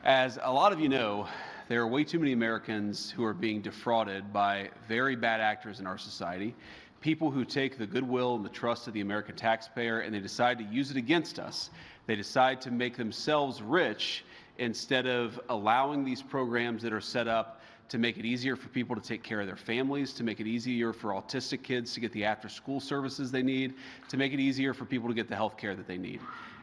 As a lot of you know, there are way too many Americans who are being defrauded by very bad actors in our society, people who take the goodwill and the trust of the American taxpayer and they decide to use it against us. They decide to make themselves rich instead of allowing these programs that are set up to make it easier for people to take care of their families, to make it easier for autistic kids to get the after-school services they need, to make it easier for people to get the health care that they need.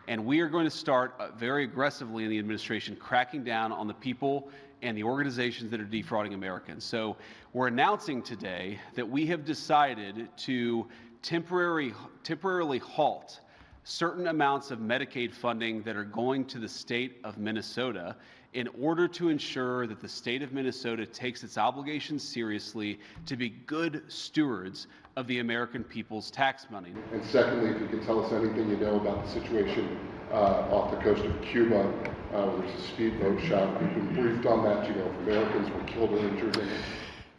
And we are going to start very aggressively in the administration cracking down on the people and the organizations that are defrauding Americans. So we're announcing today that we have decided to temporarily halt certain amounts of Medicaid funding that are going to the state of Minnesota in order to ensure that the state of Minnesota takes its obligations seriously to be good stewards of the American people's tax money. And secondly, if you can tell us anything you know about the situation off the coast of Cuba, where there's a speedboat shot. We've been briefed on that. You know, if Americans were killed or injured in it.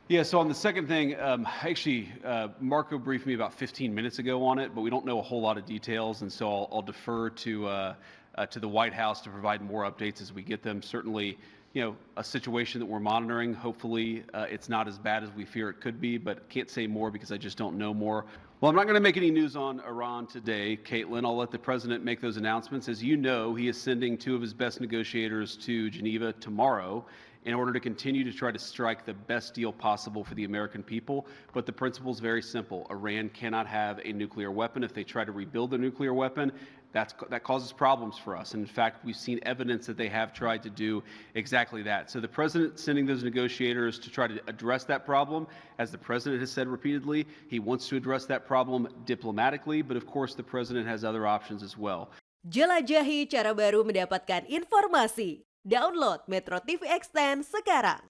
Yeah, so on the second thing, actually, Marco briefed me about 15 minutes ago on it, but we don't know a whole lot of details, and so I'll defer to the White House to provide more updates as we get them. Certainly, you know, a situation that we're monitoring. Hopefully, it's not as bad as we fear it could be, but can't say more because I just don't know more. Well, I'm not going to make any news on Iran today, Caitlin. I'll let the president make those announcements. As you know, he is sending two of his best negotiators to Geneva tomorrow in order to continue to try to strike the best deal possible for the American people. But the principle is very simple. Iran cannot have a nuclear weapon. If they try to rebuild a nuclear weapon, that causes problems for us. And in fact, we've seen evidence that they have tried to do exactly that. So the president sending those negotiators to try to address that problem, as the president has said repeatedly, he wants to address that problem diplomatically, but of course the president has other options as well. Jelajahi cara baru mendapatkan informasi. Download MetroTV Extend sekarang.